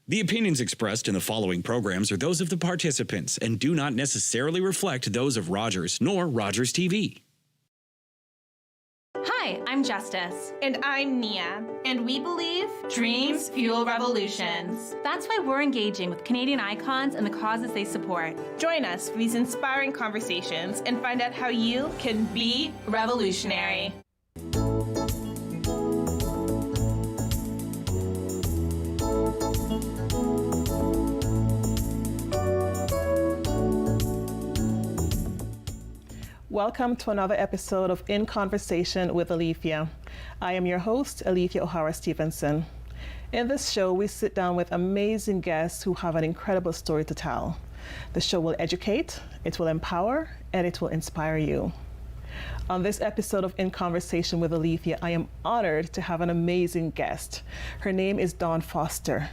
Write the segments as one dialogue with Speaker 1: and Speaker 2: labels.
Speaker 1: The opinions expressed in the following programs are those of the participants and do not necessarily reflect those of Rogers nor Rogers TV.
Speaker 2: Hi, I'm Justice.
Speaker 3: And I'm Nia. And we believe dreams fuel revolutions.
Speaker 2: That's why we're engaging with Canadian icons and the causes they support.
Speaker 3: Join us for these inspiring conversations and find out how you can be revolutionary.
Speaker 4: Welcome to another episode of In Conversation with Alethia. I am your host, Alethia O'Hara-Stephenson. In this show, we sit down with amazing guests who have an incredible story to tell. The show will educate, it will empower, and it will inspire you. On this episode of In Conversation with Alethia, I am honored to have an amazing guest. Her name is Dhawne Foster.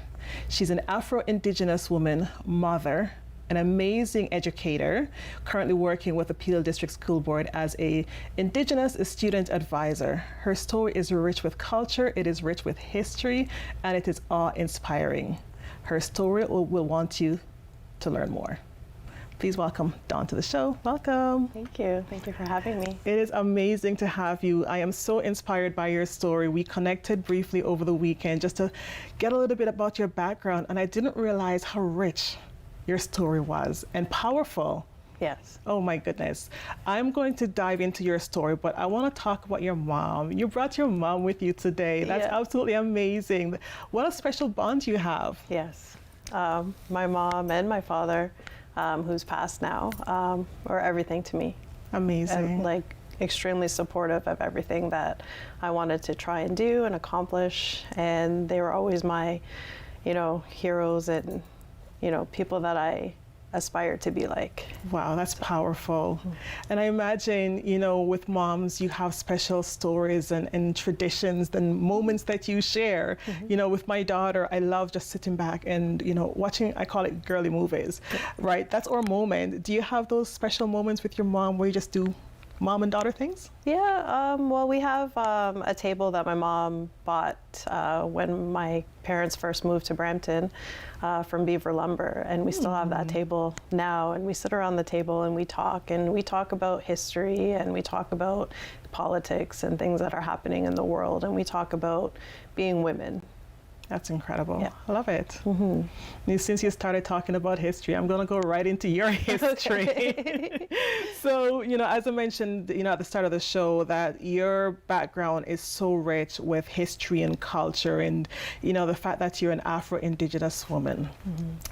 Speaker 4: She's an Afro-Indigenous woman, mother, an amazing educator, currently working with the Peel District School Board as an Indigenous student advisor. Her story is rich with culture, it is rich with history, and it is awe-inspiring. Her story will want you to learn more. Please welcome Dhawne to the show. Welcome.
Speaker 5: Thank you. Thank you for having me.
Speaker 4: It is amazing to have you. I am so inspired by your story. We connected briefly over the weekend just to get a little bit about your background, and I didn't realize how rich your story was and powerful.
Speaker 5: Yes.
Speaker 4: Oh my goodness. I'm going to dive into your story, but I want to talk about your mom. You brought your mom with you today. That's absolutely amazing. What a special bond you have.
Speaker 5: Yes. My mom and my father, who's passed now, are everything to me.
Speaker 4: Amazing.
Speaker 5: And, extremely supportive of everything that I wanted to try and do and accomplish. And they were always my, heroes and people that I aspire to be like.
Speaker 4: Wow, that's powerful. And I imagine, with moms, you have special stories and traditions and moments that you share. With my daughter, I love just sitting back and, watching, I call it girly movies, right? That's our moment. Do you have those special moments with your mom where you just do mom and daughter things?
Speaker 5: Yeah, well, we have a table that my mom bought when my parents first moved to Brampton from Beaver Lumber, and we still have that table now, and we sit around the table and we talk about history, and we talk about politics and things that are happening in the world, and we talk about being women.
Speaker 4: That's incredible.
Speaker 5: Yeah.
Speaker 4: I love it. Since you started talking about history, I'm going to go right into your history.
Speaker 5: Okay.
Speaker 4: So, as I mentioned, at the start of the show, that your background is so rich with history and culture, and, the fact that you're an Afro-Indigenous woman.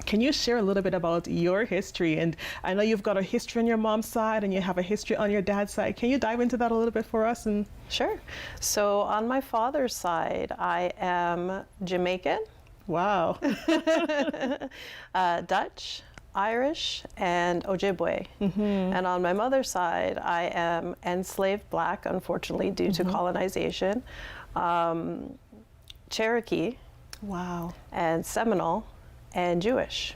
Speaker 4: Can you share a little bit about your history? And I know you've got a history on your mom's side and you have a history on your dad's side. Can you dive into that a little bit for us? And
Speaker 5: Sure. So on my father's side, I am Jamaican.
Speaker 4: Wow.
Speaker 5: Dutch, Irish, and Ojibwe. And on my mother's side, I am enslaved Black, unfortunately, due to colonization, Cherokee,
Speaker 4: wow,
Speaker 5: and Seminole, and Jewish.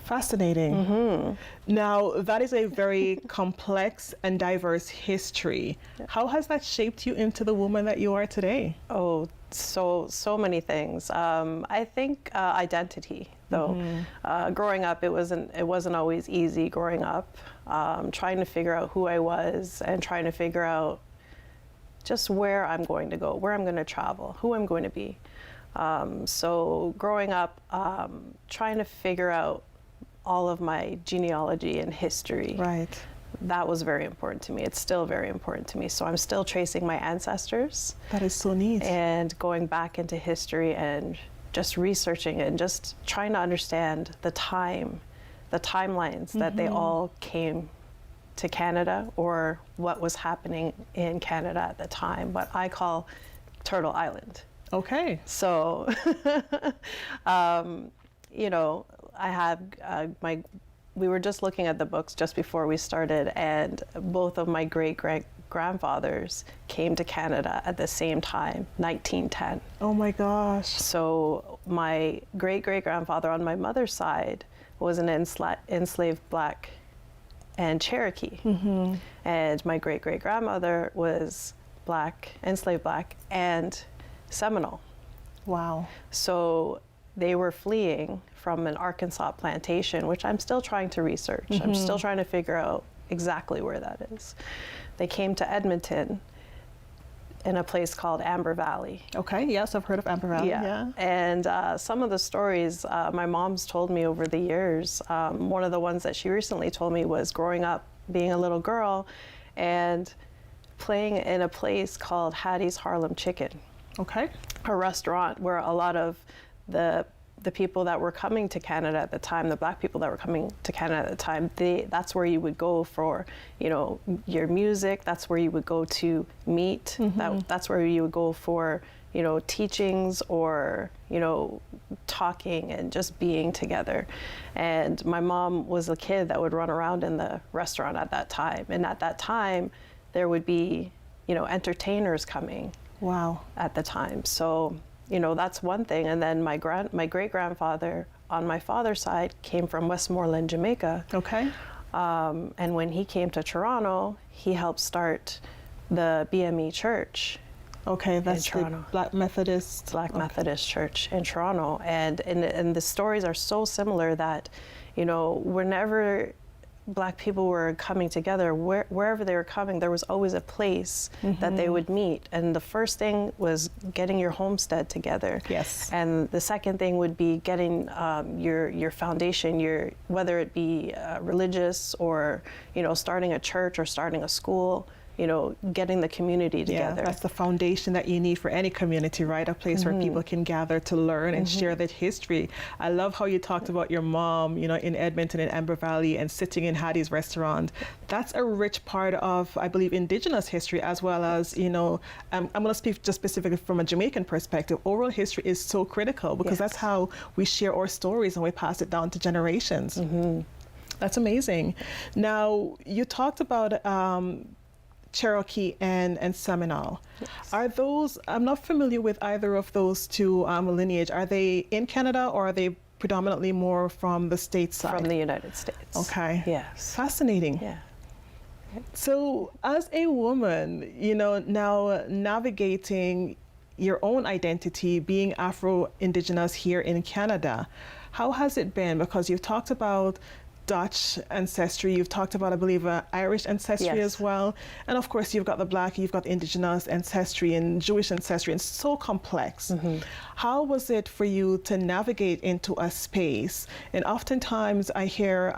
Speaker 4: Fascinating. Now, that is a very complex and diverse history. How has that shaped you into the woman that you are today?
Speaker 5: Oh, so many things. I think identity, though. Growing up, it wasn't always easy growing up. Trying to figure out who I was and trying to figure out just where I'm going to go, where I'm going to travel, who I'm going to be. So growing up, trying to figure out all of my genealogy and history.
Speaker 4: Right.
Speaker 5: That was very important to me. It's still very important to me. So I'm still tracing my ancestors.
Speaker 4: That is so neat.
Speaker 5: And going back into history and just researching it and just trying to understand the timelines that they all came to Canada, or what was happening in Canada at the time, what I call Turtle Island.
Speaker 4: Okay.
Speaker 5: So, I have we were just looking at the books just before we started, and both of my great-grandfathers came to Canada at the same time, 1910.
Speaker 4: Oh my gosh.
Speaker 5: So my great-great-grandfather on my mother's side was an enslaved Black and Cherokee. And my great-great-grandmother was Black, enslaved Black, and Seminole.
Speaker 4: Wow.
Speaker 5: So they were fleeing from an Arkansas plantation, which I'm still trying to research. I'm still trying to figure out exactly where that is. They came to Edmonton in a place called Amber Valley.
Speaker 4: Okay, yes, I've heard of Amber Valley, yeah.
Speaker 5: And some of the stories my mom's told me over the years, one of the ones that she recently told me was growing up, being a little girl, and playing in a place called Hattie's Harlem Chicken.
Speaker 4: Okay.
Speaker 5: A restaurant where a lot of the people that were coming to Canada at the time, the Black people that were coming to Canada at the time, that's where you would go for, you know, your music. That's where you would go to meet. That's where you would go for, you know, teachings or, you know, talking and just being together. And my mom was a kid that would run around in the restaurant at that time. And at that time, there would be, you know, entertainers coming.
Speaker 4: Wow. At
Speaker 5: the time. So, you know, that's one thing. And then my great-grandfather on my father's side came from Westmoreland, Jamaica.
Speaker 4: Okay.
Speaker 5: And when he came to Toronto, he helped start the BME Church.
Speaker 4: Okay, that's the Black Methodist.
Speaker 5: Methodist Church in Toronto. And the stories are so similar that, you know, whenever Black people were coming together, wherever they were coming, there was always a place that they would meet. And the first thing was getting your homestead together.
Speaker 4: Yes.
Speaker 5: And the second thing would be getting your foundation, whether it be religious or, you know, starting a church or starting a school. You know, getting the community together.
Speaker 4: Yeah, that's the foundation that you need for any community, right? A place where people can gather to learn and share that history. I love how you talked about your mom, you know, in Edmonton and Amber Valley and sitting in Hattie's restaurant. That's a rich part of, I believe, Indigenous history, as well as, you know, I'm going to speak just specifically from a Jamaican perspective. Oral history is so critical because that's how we share our stories and we pass it down to generations. That's amazing. Now, you talked about Cherokee and Seminole. Yes. Are those, I'm not familiar with either of those two lineage. Are they in Canada or are they predominantly more from the States side?
Speaker 5: From the United States.
Speaker 4: Okay.
Speaker 5: Yes.
Speaker 4: Fascinating.
Speaker 5: Yeah.
Speaker 4: So as a woman, you know, now navigating your own identity, being Afro-Indigenous here in Canada, how has it been? Because you've talked about Dutch ancestry, you've talked about, I believe, Irish ancestry as well. And of course, you've got the Black, you've got Indigenous ancestry and Jewish ancestry, and it's so complex. How was it for you to navigate into a space? And oftentimes I hear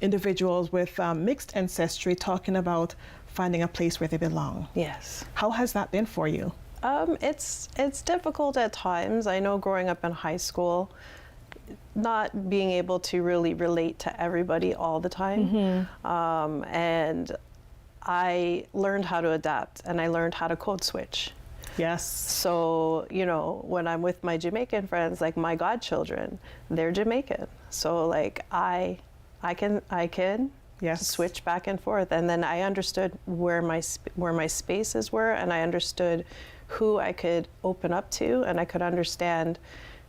Speaker 4: individuals with mixed ancestry talking about finding a place where they belong.
Speaker 5: Yes.
Speaker 4: How has that been for you?
Speaker 5: It's difficult at times. I know growing up in high school, not being able to really relate to everybody all the time. And I learned how to adapt and I learned how to code switch.
Speaker 4: Yes.
Speaker 5: So, you know, when I'm with my Jamaican friends, like my godchildren, they're Jamaican. So like I can switch back and forth. And then I understood where my spaces were, and I understood who I could open up to, and I could understand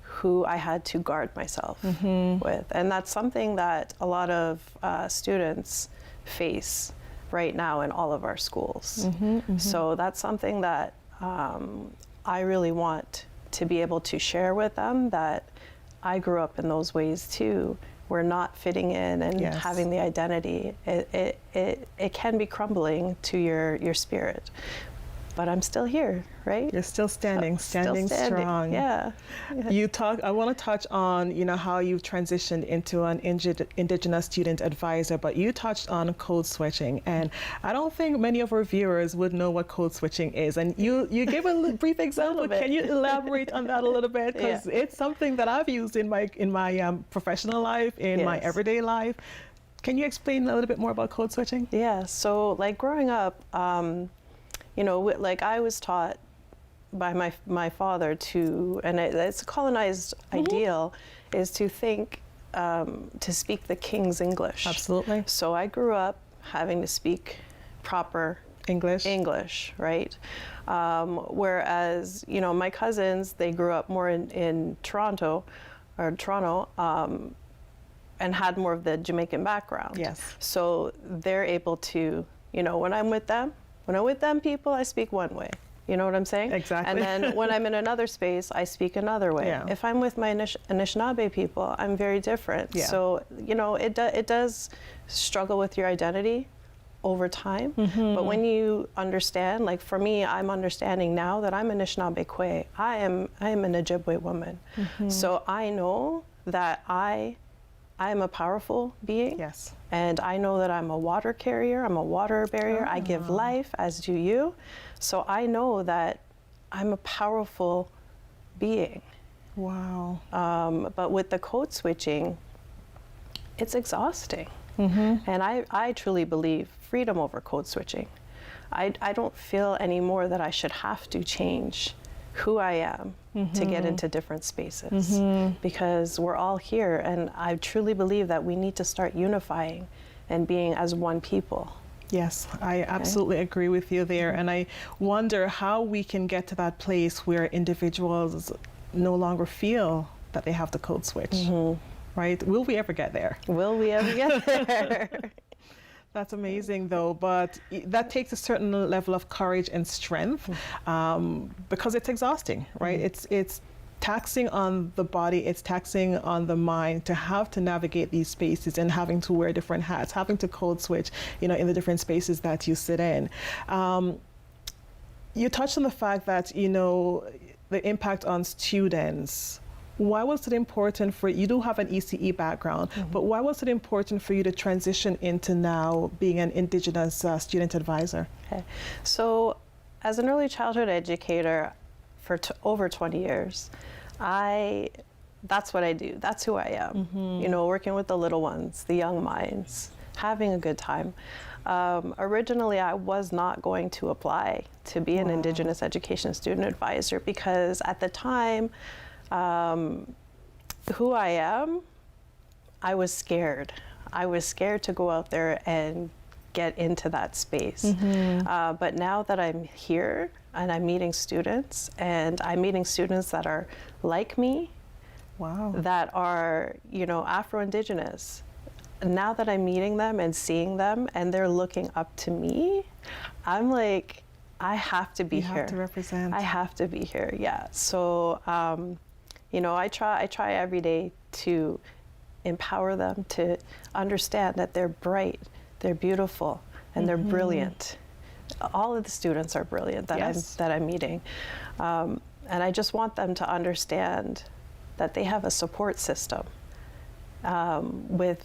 Speaker 5: who I had to guard myself with. And that's something that a lot of students face right now in all of our schools. So that's something that I really want to be able to share with them, that I grew up in those ways too. We're not fitting in and having the identity. It can be crumbling to your spirit. But I'm still here, right?
Speaker 4: You're still standing strong.
Speaker 5: Yeah.
Speaker 4: I want to touch on, you know, how you've transitioned into an Indigenous student advisor, but you touched on code switching, and I don't think many of our viewers would know what code switching is. And you gave a brief example. Can you elaborate on that a little bit? Because it's something that I've used in my professional life, in my everyday life. Can you explain a little bit more about code switching?
Speaker 5: Yeah. So, like growing up, you know, like I was taught by my father to, and it's a colonized ideal, is to think, to speak the King's English.
Speaker 4: Absolutely.
Speaker 5: So I grew up having to speak proper English, right? Whereas, you know, my cousins, they grew up more in Toronto, and had more of the Jamaican background.
Speaker 4: Yes.
Speaker 5: So they're able to, you know, when I'm with them people, I speak one way. You know what I'm saying?
Speaker 4: Exactly.
Speaker 5: And then when I'm in another space, I speak another way.
Speaker 4: Yeah.
Speaker 5: If I'm with my Anishinaabe people, I'm very different.
Speaker 4: Yeah.
Speaker 5: So, you know, it does struggle with your identity over time. But when you understand, like for me, I'm understanding now that I'm Anishinaabe Kwe. I am an Ojibwe woman. So I know that I am a powerful being.
Speaker 4: Yes.
Speaker 5: And I know that I'm a water carrier, I'm a water barrier. I give life, as do you. So I know that I'm a powerful being.
Speaker 4: Wow.
Speaker 5: But with the code switching, it's exhausting. And I truly believe freedom over code switching. I don't feel anymore that I should have to change who I am to get into different spaces, because we're all here, and I truly believe that we need to start unifying and being as one people.
Speaker 4: Yes, I absolutely agree with you there. And I wonder how we can get to that place where individuals no longer feel that they have to code switch, right? Will we ever get there?
Speaker 5: Will we ever get there?
Speaker 4: That's amazing, though, but that takes a certain level of courage and strength, because it's exhausting, right? It's taxing on the body, it's taxing on the mind to have to navigate these spaces and having to wear different hats, having to code switch, you know, in the different spaces that you sit in. You touched on the fact that, you know, the impact on students. Why was it important for you? Do have an ECE background, but why was it important for you to transition into now being an Indigenous student advisor?
Speaker 5: Okay. So as an early childhood educator for over 20 years, that's what I do. That's who I am. You know, working with the little ones, the young minds, having a good time. Originally, I was not going to apply to be an Indigenous education student advisor because at the time, who I am, I was scared. I was scared to go out there and get into that space. But now that I'm here and I'm meeting students, and I'm meeting students that are like me, that are, you know, Afro-Indigenous, now that I'm meeting them and seeing them and they're looking up to me, I'm like, I have to be here.
Speaker 4: You have to represent.
Speaker 5: I have to be here, yeah. So, you know, I try every day to empower them to understand that they're bright, they're beautiful, and they're brilliant. All of the students are brilliant that I'm meeting. And I just want them to understand that they have a support system with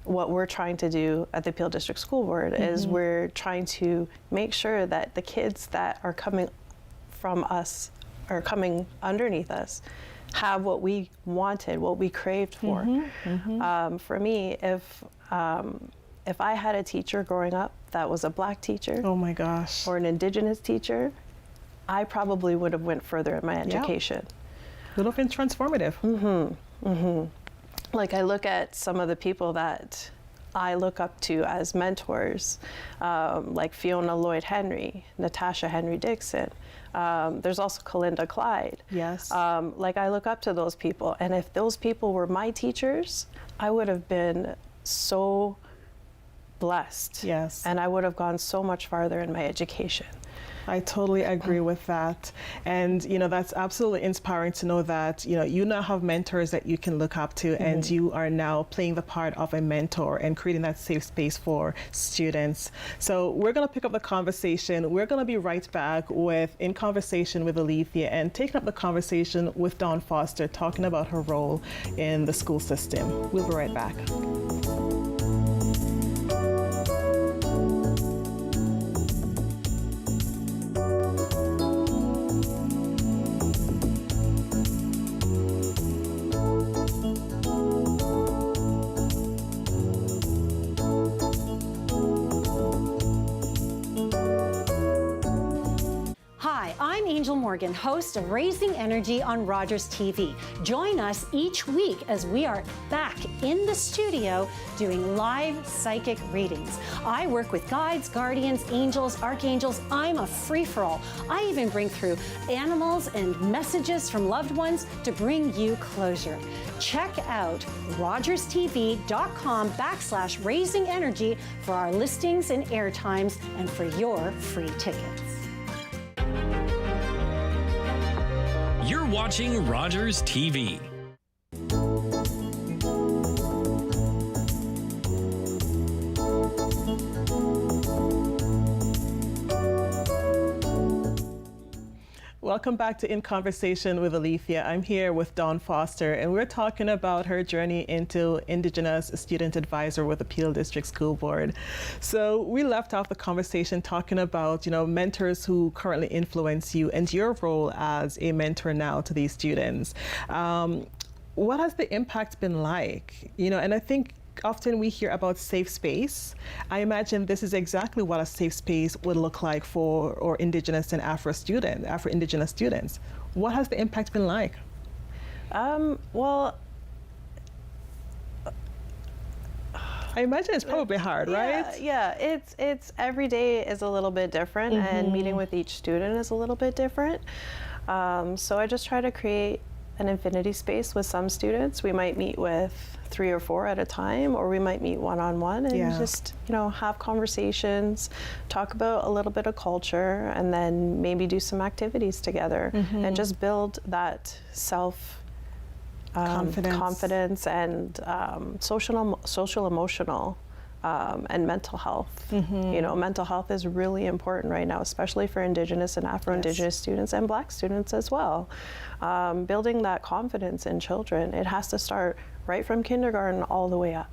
Speaker 5: what we're trying to do at the Peel District School Board is we're trying to make sure that the kids that are coming from us or coming underneath us have what we wanted, what we craved for. For me, if I had a teacher growing up that was a Black teacher,
Speaker 4: oh my gosh,
Speaker 5: or an Indigenous teacher, I probably would have went further in my education.
Speaker 4: Would have been transformative.
Speaker 5: Like I look at some of the people that I look up to as mentors, like Fiona Lloyd-Henry, Natasha Henry-Dixon. There's also Kalinda Clyde.
Speaker 4: Yes.
Speaker 5: Like I look up to those people, and if those people were my teachers, I would have been so blessed.
Speaker 4: Yes.
Speaker 5: And I would have gone so much farther in my education.
Speaker 4: I totally agree with that. And, you know, that's absolutely inspiring to know that, you know, you now have mentors that you can look up to and you are now playing the part of a mentor and creating that safe space for students. So we're going to pick up the conversation. We're going to be right back with In Conversation with Alethia and taking up the conversation with Dhawne Foster, talking about her role in the school system. We'll be right back.
Speaker 6: I'm Angel Morgan, host of Raising Energy on Rogers TV. Join us each week as we are back in the studio doing live psychic readings. I work with guides, guardians, angels, archangels. I'm a free-for-all. I even bring through animals and messages from loved ones to bring you closure. Check out rogerstv.com/raising energy for our listings and airtimes and for your free tickets.
Speaker 1: watching Rogers TV.
Speaker 4: Welcome back to In Conversation with Alethia. I'm here with Dhawne Foster, and we're talking about her journey into Indigenous Student Advisor with the Peel District School Board. So we left off the conversation talking about, mentors who currently influence you and your role as a mentor now to these students. What has the impact been like? And I think often we hear about safe space. I imagine this is exactly what a safe space would look like for our Indigenous and Afro-Indigenous students. What has the impact been like?
Speaker 5: Well,
Speaker 4: I imagine it's probably hard, right?
Speaker 5: Yeah, it's every day is a little bit different, and meeting with each student is a little bit different. So I just try to create an infinity space with some students. We might meet with 3 or 4 at a time, or we might meet one-on-one and just, have conversations, talk about a little bit of culture, and then maybe do some activities together and just build that confidence and social emotional and mental health. Mental health is really important right now, especially for Indigenous and Afro-Indigenous students and Black students as well. Building that confidence in children, it has to start right from kindergarten all the way up.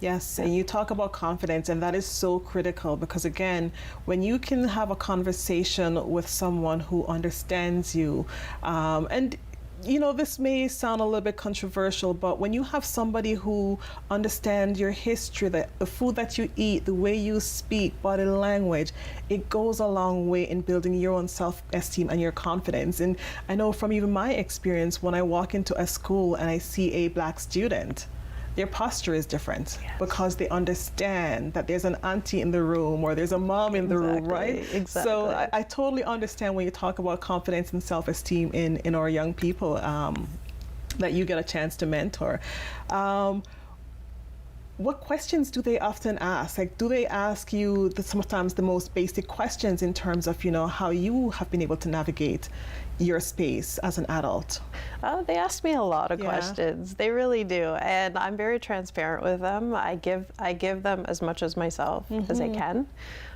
Speaker 4: Yes, and you talk about confidence, and that is so critical because, again, when you can have a conversation with someone who understands you, and this may sound a little bit controversial, but when you have somebody who understands your history, the food that you eat, the way you speak, body language, it goes a long way in building your own self-esteem and your confidence. And I know from even my experience, when I walk into a school and I see a Black student, their posture is different because they understand that there's an auntie in the room or there's a mom in the room, right?
Speaker 5: Exactly.
Speaker 4: So I totally understand when you talk about confidence and self-esteem in our young people that you get a chance to mentor. What questions do they often ask? Like, do they ask you sometimes the most basic questions in terms of, how you have been able to navigate your space as an adult?
Speaker 5: They ask me a lot of questions. They really do, and I'm very transparent with them. I give them as much as myself as I can,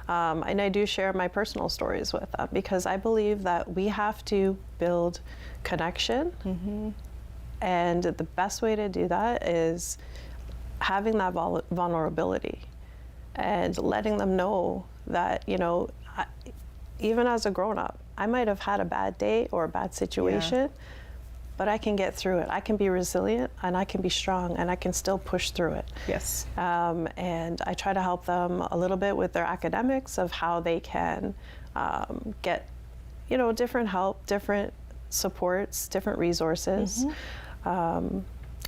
Speaker 5: and I do share my personal stories with them because I believe that we have to build connection, and the best way to do that is having that vulnerability and letting them know that, even as a grown-up, I might have had a bad day or a bad situation, but I can get through it. I can be resilient and I can be strong and I can still push through it.
Speaker 4: Yes.
Speaker 5: And I try to help them a little bit with their academics of how they can get, different help, different supports, different resources.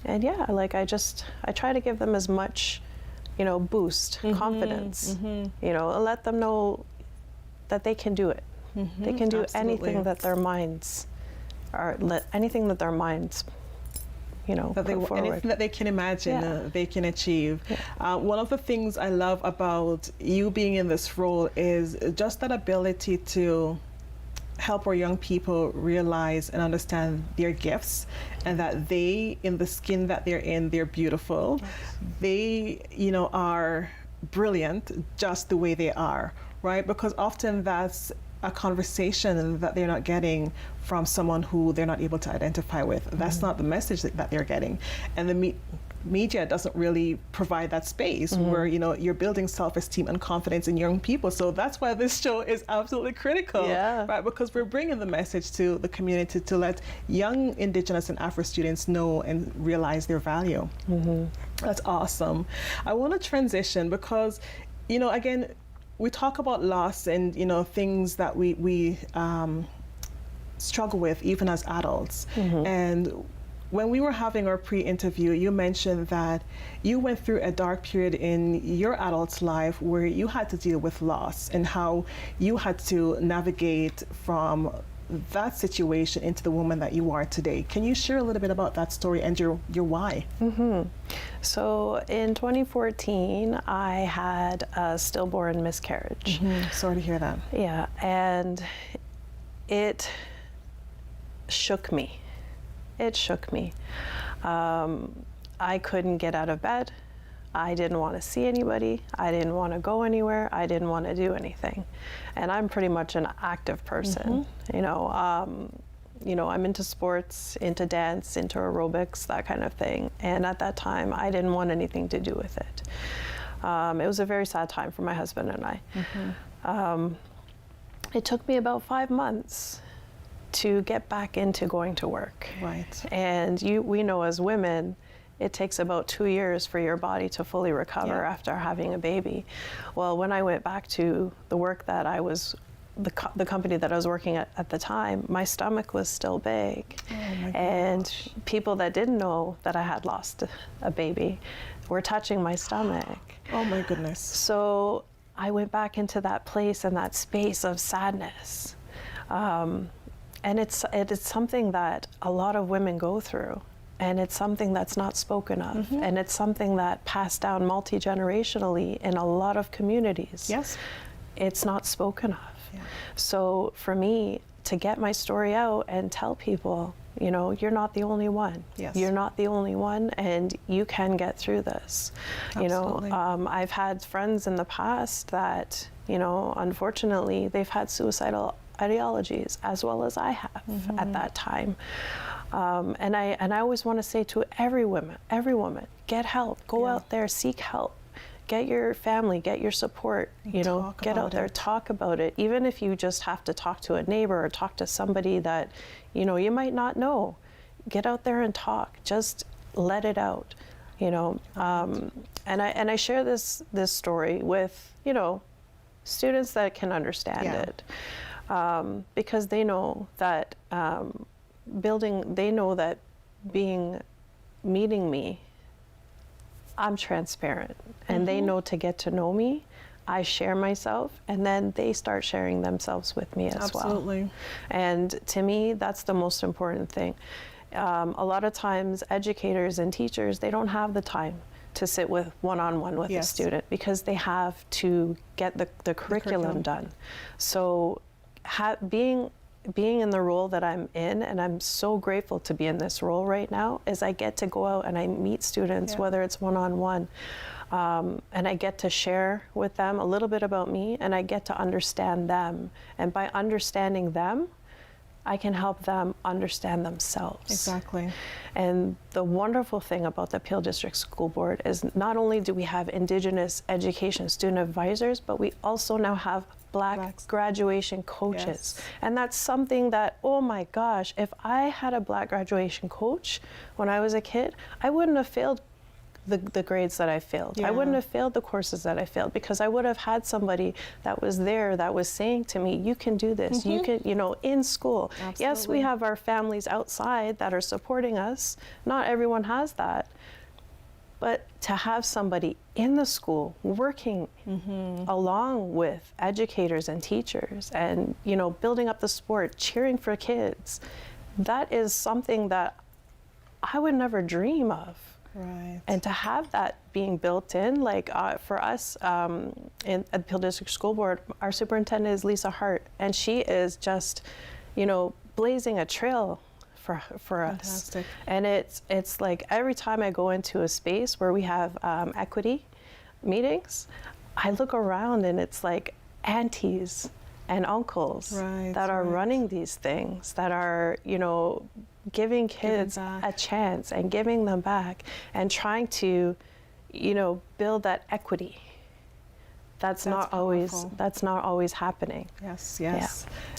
Speaker 5: And I try to give them as much, boost, confidence, and let them know that they can do it. They can do anything that their minds anything that their minds,
Speaker 4: anything that they can imagine, they can achieve. One of the things I love about you being in this role is just that ability to help our young people realize and understand their gifts and that they, in the skin that they're in, they're beautiful. They, are brilliant just the way they are, right? Because often that's a conversation that they're not getting from someone who they're not able to identify with. That's not the message that they're getting. And the media doesn't really provide that space where, you're building self-esteem and confidence in young people. So that's why this show is absolutely critical, right? Because we're bringing the message to the community to let young Indigenous and Afro students know and realize their value. That's awesome. I want to transition because, again, we talk about loss and, things that we struggle with even as adults. And when we were having our pre-interview, you mentioned that you went through a dark period in your adult's life where you had to deal with loss and how you had to navigate from that situation into the woman that you are today. Can you share a little bit about that story and your why?
Speaker 5: So in 2014, I had a stillborn miscarriage.
Speaker 4: Sorry to hear that.
Speaker 5: Yeah, and it shook me. it shook me. I couldn't get out of bed. I didn't want to see anybody. I didn't want to go anywhere. I didn't want to do anything. And I'm pretty much an active person. You know, I'm into sports, into dance, into aerobics, that kind of thing. And at that time, I didn't want anything to do with it. It was a very sad time for my husband and I. It took me about 5 months to get back into going to work.
Speaker 4: Right.
Speaker 5: And we know as women, it takes about 2 years for your body to fully recover after having a baby. Well, when I went back to the work that I was, the company that I was working at the time, my stomach was still big.
Speaker 4: Oh my
Speaker 5: and
Speaker 4: gosh.
Speaker 5: people that didn't know that I had lost a baby were touching my stomach.
Speaker 4: Oh my goodness.
Speaker 5: So I went back into that place and that space of sadness. And it's something that a lot of women go through. And it's something that's not spoken of. And it's something that passed down multi-generationally in a lot of communities.
Speaker 4: Yes.
Speaker 5: It's not spoken of.
Speaker 4: Yeah.
Speaker 5: So for me to get my story out and tell people, you know, you're not the only one.
Speaker 4: Yes.
Speaker 5: You're not the only one, and you can get through this.
Speaker 4: Absolutely.
Speaker 5: You know, I've had friends in the past that, you know, unfortunately, they've had suicidal ideologies as well as I have at that time. And I always want to say to every woman, get help, go out there, seek help, get your family, get your support, you know, get out there, talk about it. Even if you just have to talk to a neighbor or talk to somebody that, you know, you might not know, get out there and talk, just let it out, you know. And I share this story with, you know, students that can understand it, because they know that meeting me, I'm transparent, and they know to get to know me. I share myself, and then they start sharing themselves with me as well.
Speaker 4: Absolutely.
Speaker 5: And to me, that's the most important thing. A lot of times, educators and teachers, they don't have the time to sit with one-on-one with a student because they have to get the curriculum done. So being in the role that I'm in, and I'm so grateful to be in this role right now, is I get to go out and I meet students, whether it's one-on-one, and I get to share with them a little bit about me, and I get to understand them. And by understanding them, I can help them understand themselves.
Speaker 4: Exactly.
Speaker 5: And the wonderful thing about the Peel District School Board is not only do we have Indigenous education student advisors, but we also now have Black graduation coaches.
Speaker 4: Yes.
Speaker 5: And that's something that, oh my gosh, if I had a Black graduation coach when I was a kid, I wouldn't have failed the grades that I failed. I wouldn't have failed the courses that I failed, because I would have had somebody that was there that was saying to me, you can do this, you can, you know, in school.
Speaker 4: Absolutely.
Speaker 5: Yes, we have our families outside that are supporting us. Not everyone has that. But to have somebody in the school working along with educators and teachers and, you know, building up the sport, cheering for kids, that is something that I would never dream of.
Speaker 4: Right.
Speaker 5: And to have that being built in, like for us at the Peel District School Board, our superintendent is Lisa Hart, and she is just, you know, blazing a trail for us. And it's like every time I go into a space where we have equity meetings, I look around and it's like aunties and uncles that are running these things, that are, you know, giving kids a chance and giving them back and trying to, you know, build that equity. That's not always happening.
Speaker 4: Yes.
Speaker 5: Yeah.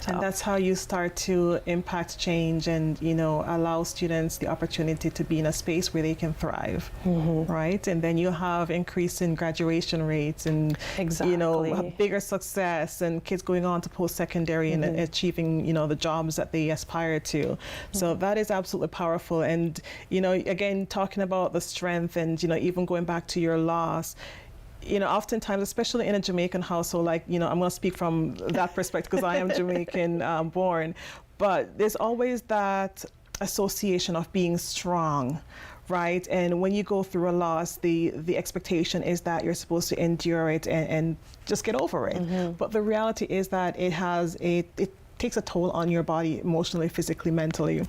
Speaker 4: And that's how you start to impact change and, you know, allow students the opportunity to be in a space where they can thrive, right? And then you have increase in graduation rates and, you know, bigger success and kids going on to post-secondary and achieving, you know, the jobs that they aspire to. So that is absolutely powerful. And, you know, again, talking about the strength and, you know, even going back to your loss, you know, oftentimes, especially in a Jamaican household, like, you know, I'm going to speak from that perspective because I am Jamaican born, but there's always that association of being strong, right? And when you go through a loss, the expectation is that you're supposed to endure it and just get over it. But the reality is that it takes a toll on your body emotionally, physically, mentally.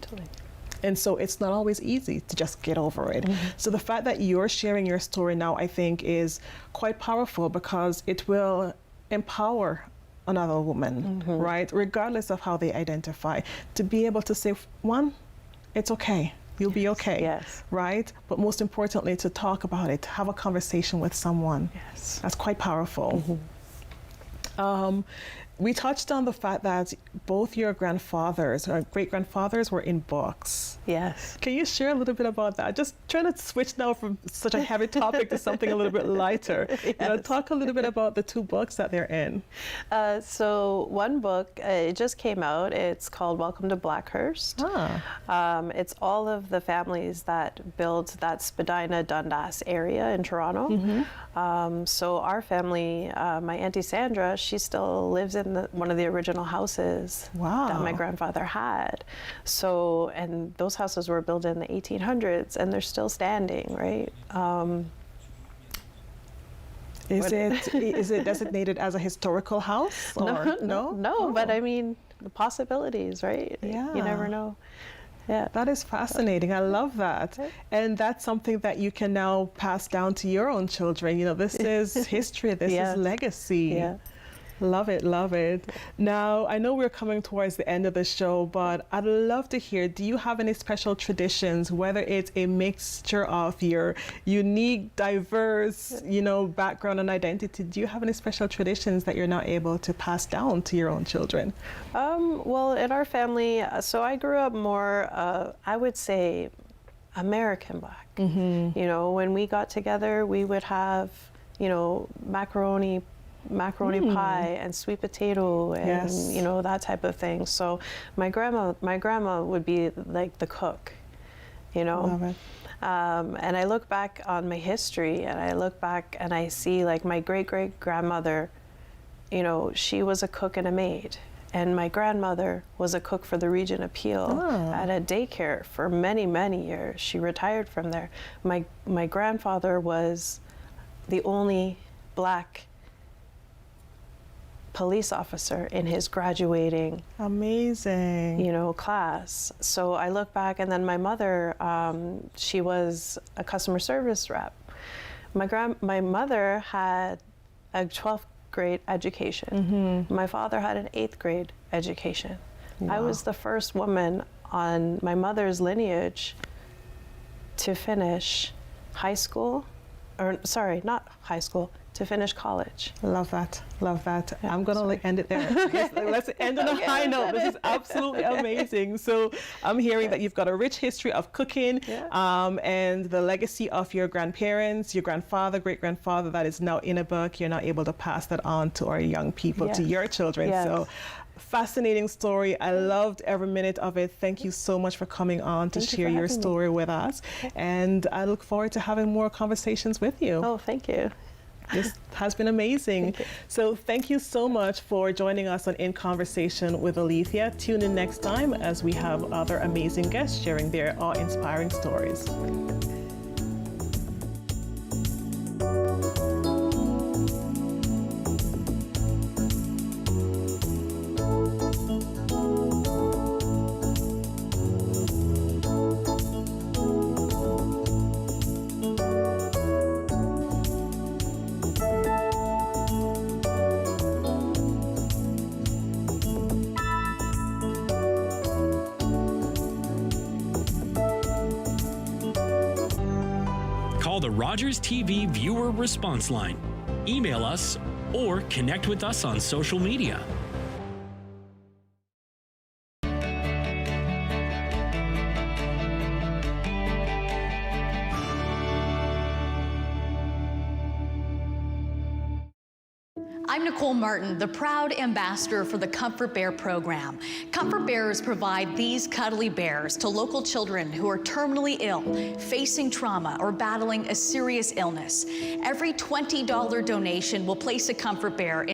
Speaker 4: And so it's not always easy to just get over it. So the fact that you're sharing your story now, I think, is quite powerful because it will empower another woman, right? Regardless of how they identify, to be able to say, one, it's okay. You'll be okay.
Speaker 5: Yes.
Speaker 4: Right? But most importantly, to talk about it, have a conversation with someone.
Speaker 5: Yes.
Speaker 4: That's quite powerful. We touched on the fact that both your grandfathers or great-grandfathers were in books.
Speaker 5: Yes.
Speaker 4: Can you share a little bit about that? Just trying to switch now from such a heavy topic to something a little bit lighter.
Speaker 5: Yes.
Speaker 4: You know, talk a little bit about the 2 books that they're in.
Speaker 5: So one book, it just came out. It's called Welcome to Blackhurst. It's all of the families that built that Spadina Dundas area in Toronto. So our family, my Auntie Sandra, she still lives in one of the original houses that my grandfather had. So, and those houses were built in the 1800s and they're still standing, right?
Speaker 4: Is it designated as a historical house? Or?
Speaker 5: No, but I mean, the possibilities, right?
Speaker 4: Yeah.
Speaker 5: You never know. Yeah.
Speaker 4: That is fascinating. I love that. And that's something that you can now pass down to your own children. You know, this is history, this is legacy.
Speaker 5: Yeah.
Speaker 4: Love it, love it. Now, I know we're coming towards the end of the show, but I'd love to hear, do you have any special traditions, whether it's a mixture of your unique, diverse, you know, background and identity? Do you have any special traditions that you're now able to pass down to your own children?
Speaker 5: Well, in our family, so I grew up more, I would say, American Black. You know, when we got together, we would have, you know, macaroni pie and sweet potato and you know, that type of thing. So my grandma would be like the cook, you know.
Speaker 4: Love it.
Speaker 5: And I look back on my history and I look back and I see like my great grandmother, you know, she was a cook and a maid. And my grandmother was a cook for the Regent Appeal at a daycare for many, many years. She retired from there. My grandfather was the only Black police officer in his graduating you know, class. So I look back, and then my mother, she was a customer service rep. My mother had a 12th grade education. My father had an 8th grade education. I was the first woman on my mother's lineage to finish high school, or sorry, not high school, to finish college.
Speaker 4: Love that. Love that. Yeah, I'm going to end it there. Let's end on a high note. This is absolutely amazing. So I'm hearing that you've got a rich history of cooking and the legacy of your grandparents, your grandfather, great-grandfather that is now in a book. You're now able to pass that on to our young people, to your children. So fascinating story. I loved every minute of it. Thank you so much for coming on to share your story with us. And I look forward to having more conversations with you.
Speaker 5: Oh, thank you.
Speaker 4: This has been amazing. So thank you so much for joining us on In Conversation with Alethia. Tune in next time as we have other amazing guests sharing their awe-inspiring stories.
Speaker 1: Call the Rogers TV viewer response line, email us, or connect with us on social media.
Speaker 7: I'm Nicole Martin, the proud ambassador for the Comfort Bear program. Comfort Bears provide these cuddly bears to local children who are terminally ill, facing trauma, or battling a serious illness. Every $20 donation will place a Comfort Bear